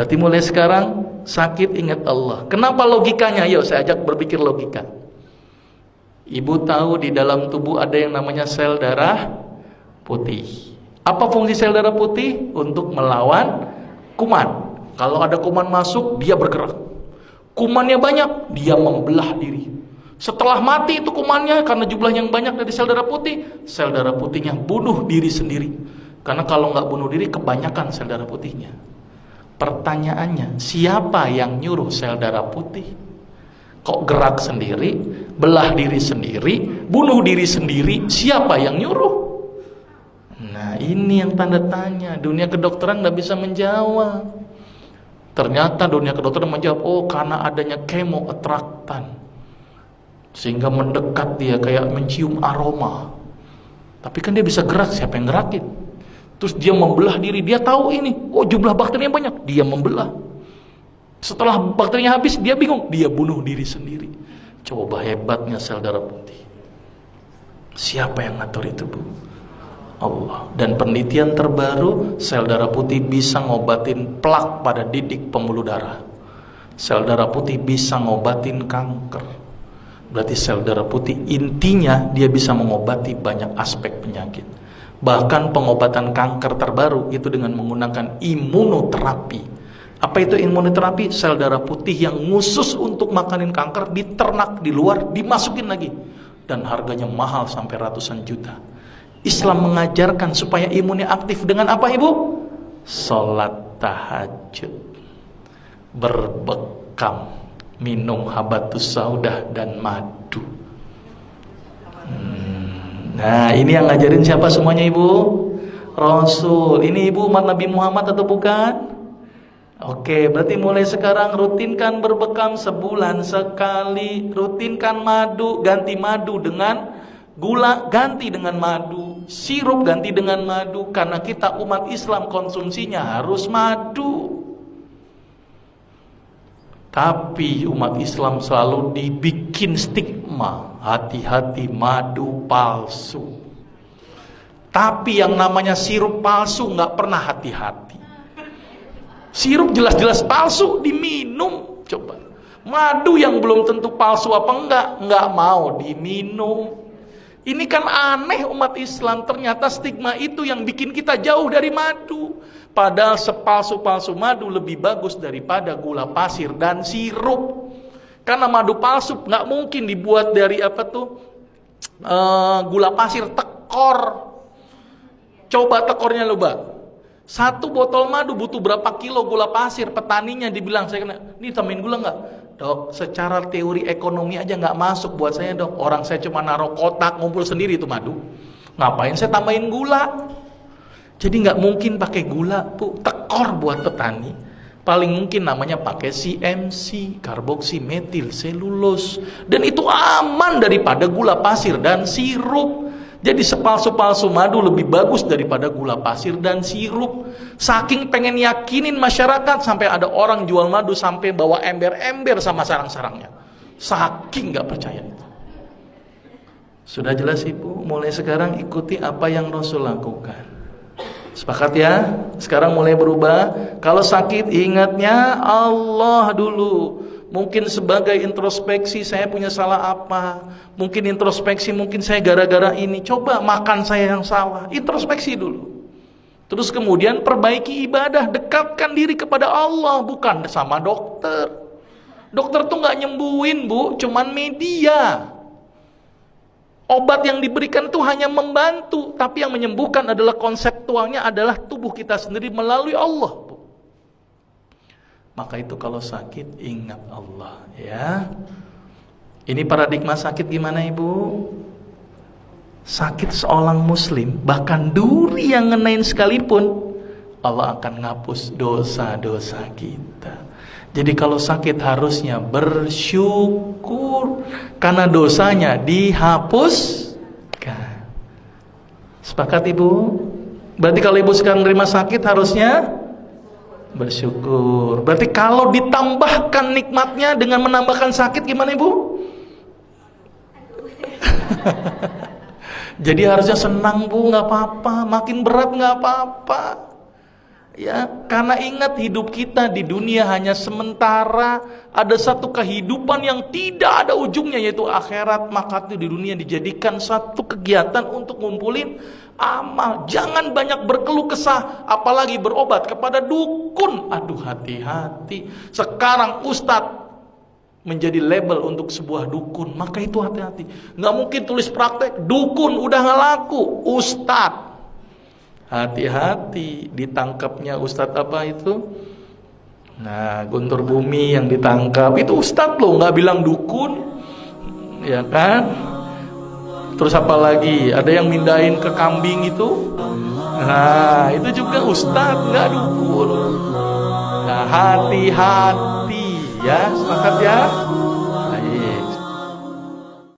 Berarti mulai sekarang sakit ingat Allah. Kenapa logikanya? Yuk saya ajak berpikir logika. Ibu tahu di dalam tubuh ada yang namanya sel darah putih. Apa fungsi sel darah putih? Untuk melawan kuman. Kalau ada kuman masuk, dia bergerak. Kumannya banyak, dia membelah diri. Setelah mati itu kumannya, karena jumlahnya yang banyak dari sel darah putihnya bunuh diri sendiri. Karena kalau nggak bunuh diri, kebanyakan sel darah putihnya. Pertanyaannya, siapa yang nyuruh sel darah putih? Kok gerak sendiri, belah diri sendiri, bunuh diri sendiri, siapa yang nyuruh? Nah ini yang tanda tanya. Dunia kedokteran nggak bisa menjawab. Ternyata dunia kedokteran menjawab, oh karena adanya kemoatraktan, sehingga mendekat dia kayak mencium aroma. Tapi kan dia bisa gerak, siapa yang gerakin? Terus dia membelah diri, dia tahu ini, oh jumlah bakterinya banyak, dia membelah. Setelah bakterinya habis, dia bingung, dia bunuh diri sendiri. Coba hebatnya sel darah putih. Siapa yang ngatur itu, Bu? Allah. Dan penelitian terbaru, sel darah putih bisa ngobatin plak pada didik pembuluh darah. Sel darah putih bisa ngobatin kanker. Berarti sel darah putih intinya dia bisa mengobati banyak aspek penyakit. Bahkan pengobatan kanker terbaru itu dengan menggunakan imunoterapi. Apa itu imunoterapi? Sel darah putih yang khusus untuk makanin kanker diternak di luar, dimasukin lagi. Dan harganya mahal sampai ratusan juta. Islam mengajarkan supaya imunnya aktif dengan apa, Ibu? Sholat tahajud, berbekam, minum habatus saudah dan madu. Nah ini yang ngajarin siapa semuanya, Ibu? Rasul. Ini Ibu umat Nabi Muhammad atau bukan? Oke, berarti mulai sekarang rutinkan berbekam sebulan sekali. Rutinkan madu, ganti madu dengan gula, ganti dengan madu. Sirup ganti dengan madu. Karena kita umat Islam konsumsinya harus madu. Tapi umat Islam selalu dibikin stigma, hati-hati madu palsu. Tapi yang namanya sirup palsu nggak pernah hati-hati. Sirup jelas-jelas palsu diminum, coba. Madu yang belum tentu palsu apa nggak mau diminum. Ini kan aneh umat Islam, ternyata stigma itu yang bikin kita jauh dari madu. Padahal sepalsu-palsu madu lebih bagus daripada gula pasir dan sirup. Karena madu palsu nggak mungkin dibuat dari gula pasir, tekor. Coba tekornya lupa. Satu botol madu butuh berapa kilo gula pasir? Petaninya dibilang, saya kena, ini tambahin gula nggak? Dok, secara teori ekonomi aja nggak masuk buat saya, dok. Orang saya cuma naruh kotak, ngumpul sendiri itu madu. Ngapain saya tambahin gula? Jadi nggak mungkin pakai gula, Bu. Tekor buat petani. Paling mungkin namanya pakai CMC, karboksimetil selulose. Dan itu aman daripada gula pasir dan sirup. Jadi sepalsu-palsu madu lebih bagus daripada gula pasir dan sirup. Saking pengen yakinin masyarakat, sampai ada orang jual madu sampai bawa ember-ember sama sarang-sarangnya. Saking nggak percaya itu. Sudah jelas, Ibu? Mulai sekarang ikuti apa yang Rasul lakukan. Sepakat ya? Sekarang mulai berubah. Kalau sakit ingatnya Allah dulu. Mungkin sebagai introspeksi, saya punya salah apa? Mungkin introspeksi, mungkin saya gara-gara ini. Coba makan saya yang salah. Introspeksi dulu. Terus kemudian perbaiki ibadah, dekatkan diri kepada Allah, bukan sama dokter. Dokter tuh nggak nyembuhin, Bu, cuman media. Obat yang diberikan itu hanya membantu, tapi yang menyembuhkan adalah konseptualnya adalah tubuh kita sendiri melalui Allah, Bu. Maka itu kalau sakit ingat Allah, ya. Ini paradigma sakit gimana, Ibu? Sakit seorang muslim, bahkan duri yang ngenain sekalipun, Allah akan ngapus dosa-dosa kita. Jadi kalau sakit harusnya bersyukur karena dosanya dihapuskan. Sepakat, Ibu? Berarti kalau Ibu sekarang nerima sakit harusnya bersyukur. Berarti kalau ditambahkan nikmatnya dengan menambahkan sakit gimana, Ibu? Jadi harusnya senang, Bu, nggak apa-apa. Makin berat nggak apa-apa. Ya, karena ingat hidup kita di dunia hanya sementara. Ada satu kehidupan yang tidak ada ujungnya, yaitu akhirat. Maka itu di dunia dijadikan satu kegiatan untuk ngumpulin amal. Jangan banyak berkeluh kesah, apalagi berobat kepada dukun. Aduh, hati-hati. Sekarang ustadz menjadi label untuk sebuah dukun. Maka itu hati-hati. Nggak mungkin tulis praktek dukun, udah nggak laku. Ustadz, hati-hati ditangkapnya ustadz apa itu. Nah, Guntur Bumi yang ditangkap itu ustadz loh, nggak bilang dukun, ya kan? Terus apa lagi? Ada yang mindahin ke kambing itu. Nah, itu juga ustadz, nggak dukun. Nah, hati-hati ya, sepakat ya.